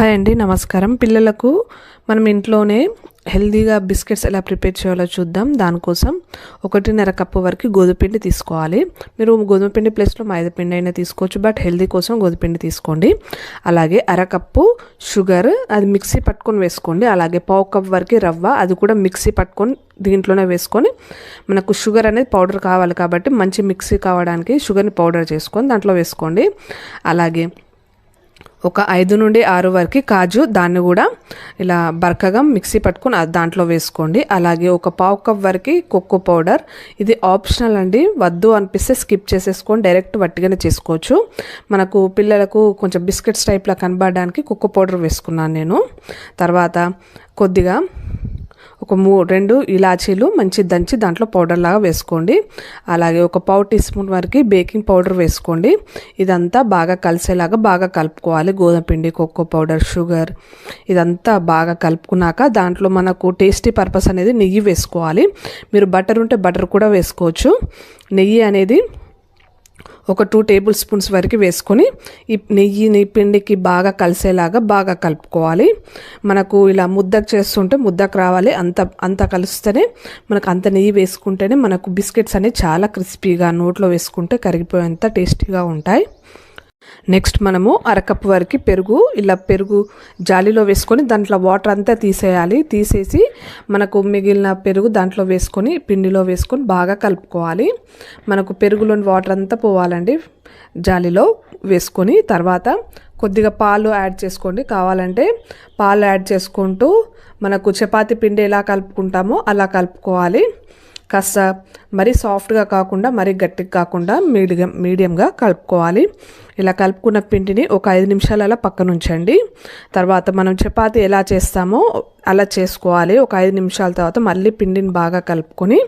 Hi అండి, నమస్కారం. పిల్లలకు మనం ఇంట్లోనే హెల్దీగా బిస్కెట్స్ ఎలా ప్రిపేర్ చేయాలో చూద్దాం. దానికోసం 1.5 కప్పు వరకు గోధుమపిండి తీసుకోవాలి. మీరు గోధుమపిండి ప్లేస్లో మైదాపిండి అయినా తీసుకోవచ్చు, బట్ హెల్దీ కోసం గోధుమపిండి తీసుకోండి. అలాగే 1/2 కప్పు షుగర్, అది మిక్సీ పట్టుకొని వేసుకోండి. అలాగే 1/4 కప్ వరకు రవ్వ, అది కూడా మిక్సీ పట్టుకొని దీంట్లోనే వేసుకొని, మనకు షుగర్ అనేది పౌడర్ కావాలి కాబట్టి మంచి మిక్సీ కావడానికి షుగర్ని పౌడర్ చేసుకొని దాంట్లో వేసుకోండి. అలాగే ఒక 5 నుండి 6 వరకు కాజు, దాన్ని కూడా ఇలా బరకగా మిక్సీ పట్టుకొని దాంట్లో వేసుకోండి. అలాగే ఒక 1/4 కప్ వరకు కోకో పౌడర్, ఇది ఆప్షనల్ అండి, వద్దు అనిపిస్తే స్కిప్ చేసేసుకొని డైరెక్ట్ వట్టిగానే చేసుకోవచ్చు. మనకు పిల్లలకు కొంచెం బిస్కెట్స్ టైప్లా కనబడడానికి కోకో పౌడర్ వేసుకున్నాను నేను. తర్వాత కొద్దిగా ఒక 2 ఇలాచీలు మంచి దంచి దాంట్లో పౌడర్ లాగా వేసుకోండి. అలాగే ఒక 1/4 టీ స్పూన్ వరకు బేకింగ్ పౌడర్ వేసుకోండి. ఇదంతా బాగా కలిసేలాగా బాగా కలుపుకోవాలి. గోధుమ పిండి, కోకో పౌడర్, షుగర్ ఇదంతా బాగా కలుపుకున్నాక దాంట్లో మనకు టేస్టీ పర్పస్ అనేది నెయ్యి వేసుకోవాలి. మీరు బటర్ ఉంటే బటర్ కూడా వేసుకోవచ్చు. నెయ్యి అనేది ఒక 2 టేబుల్ స్పూన్స్ వరకు వేసుకొని ఈ నెయ్యిని పిండికి బాగా కలిసేలాగా బాగా కలుపుకోవాలి. మనకు ఇలా ముద్దకు చేస్తుంటే ముద్దకు రావాలి, అంత కలిస్తేనే మనకు అంత నెయ్యి వేసుకుంటేనే మనకు బిస్కెట్స్ అనేవి చాలా క్రిస్పీగా నోట్లో వేసుకుంటే కరిగిపోయేంత టేస్టీగా ఉంటాయి. నెక్స్ట్ మనము 1/2 కప్పు వరకు పెరుగు, ఇలా పెరుగు జాలీలో వేసుకొని దాంట్లో వాటర్ అంతా తీసేయాలి. తీసేసి మనకు మిగిలిన పెరుగు దాంట్లో వేసుకొని పిండిలో వేసుకొని బాగా కలుపుకోవాలి. మనకు పెరుగులోని వాటర్ అంతా పోవాలండి జాలీలో వేసుకొని. తర్వాత కొద్దిగా పాలు యాడ్ చేసుకోండి. కావాలంటే పాలు యాడ్ చేసుకుంటూ మనకు చపాతీ పిండి ఎలా కలుపుకుంటామో అలా కలుపుకోవాలి. కాస్త మరీ సాఫ్ట్గా కాకుండా మరీ గట్టిగా కాకుండా మీడియంగా కలుపుకోవాలి. ఇలా కలుపుకున్న పిండిని ఒక 5 నిమిషాలు అలా పక్కన ఉంచండి. తర్వాత మనం చపాతీ ఎలా చేస్తామో అలా చేసుకోవాలి. ఒక 5 నిమిషాల తర్వాత మళ్ళీ పిండిని బాగా కలుపుకొని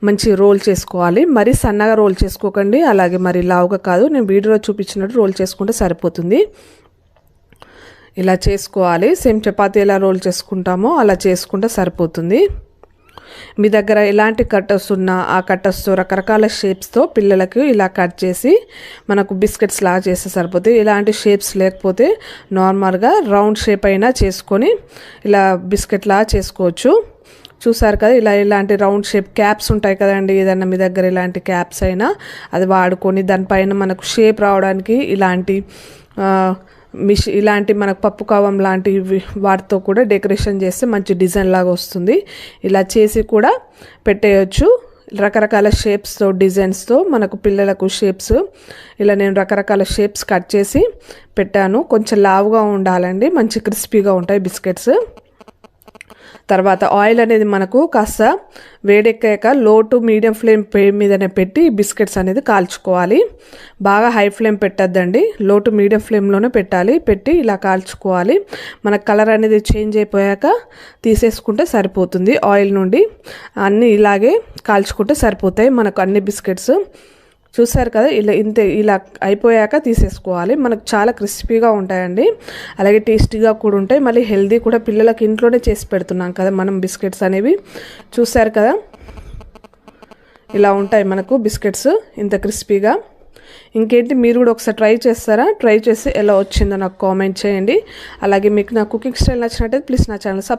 మంచి రోల్ చేసుకోవాలి. మరీ సన్నగా రోల్ చేసుకోకండి, అలాగే మరి లావుగా కాదు. నేను వీడియోలో చూపించినట్టు రోల్ చేసుకుంటే సరిపోతుంది. ఇలా చేసుకోవాలి. సేమ్ చపాతీ ఎలా రోల్ చేసుకుంటామో అలా చేసుకుంటే సరిపోతుంది. మీ దగ్గర ఎలాంటి కట్టర్స్ ఉన్నా ఆ కట్టర్స్తో రకరకాల షేప్స్తో పిల్లలకు ఇలా కట్ చేసి మనకు బిస్కెట్స్ లాగా చేస్తే సరిపోతుంది. ఇలాంటి షేప్స్ లేకపోతే నార్మల్గా రౌండ్ షేప్ అయినా చేసుకొని ఇలా బిస్కెట్ లాగా చేసుకోవచ్చు. చూసారు కదా, ఇలాంటి రౌండ్ షేప్ క్యాప్స్ ఉంటాయి కదండి, ఏదన్నా మీ దగ్గర ఇలాంటి క్యాప్స్ అయినా అది వాడుకొని దానిపైన మనకు షేప్ రావడానికి ఇలాంటి మనకు పప్పు కవ్వం లాంటివి వాటితో కూడా డెకరేషన్ చేస్తే మంచి డిజైన్ లాగా వస్తుంది. ఇలా చేసి కూడా పెట్టేయచ్చు. రకరకాల షేప్స్తో డిజైన్స్తో మనకు పిల్లలకు షేప్స్ ఇలా నేను రకరకాల షేప్స్ కట్ చేసి పెట్టాను. కొంచెం లావుగా ఉండాలండి, మంచి క్రిస్పీగా ఉంటాయి బిస్కెట్స్. తర్వాత ఆయిల్ అనేది మనకు కాస్త వేడెక్కాక లో టు మీడియం ఫ్లేమ్ మీదనే పెట్టి బిస్కెట్స్ అనేది కాల్చుకోవాలి. బాగా హై ఫ్లేమ్ పెట్టద్దండి, లో టు మీడియం ఫ్లేమ్లోనే పెట్టాలి. పెట్టి ఇలా కాల్చుకోవాలి. మన కలర్ అనేది చేంజ్ అయిపోయాక తీసేసుకుంటే సరిపోతుంది. ఆయిల్ నుండి అన్నీ ఇలాగే కాల్చుకుంటే సరిపోతాయి మనకు అన్ని బిస్కెట్స్. చూసారు కదా, ఇలా అయిపోయాక తీసేసుకోవాలి. మనకు చాలా క్రిస్పీగా ఉంటాయండి, అలాగే టేస్టీగా కూడా ఉంటాయి. మళ్ళీ హెల్దీ కూడా. పిల్లలకి ఇంట్లోనే చేసి పెడుతున్నాం కదా మనం బిస్కెట్స్ అనేవి. చూసారు కదా, ఇలా ఉంటాయి మనకు బిస్కెట్స్ ఇంత క్రిస్పీగా. ఇంకేంటి, మీరు కూడా ఒకసారి ట్రై చేస్తారా? ట్రై చేసి ఎలా వచ్చిందో నాకు కామెంట్ చేయండి. అలాగే మీకు నా కుకింగ్ స్టైల్ నచ్చినట్టయితే ప్లీజ్ నా ఛానల్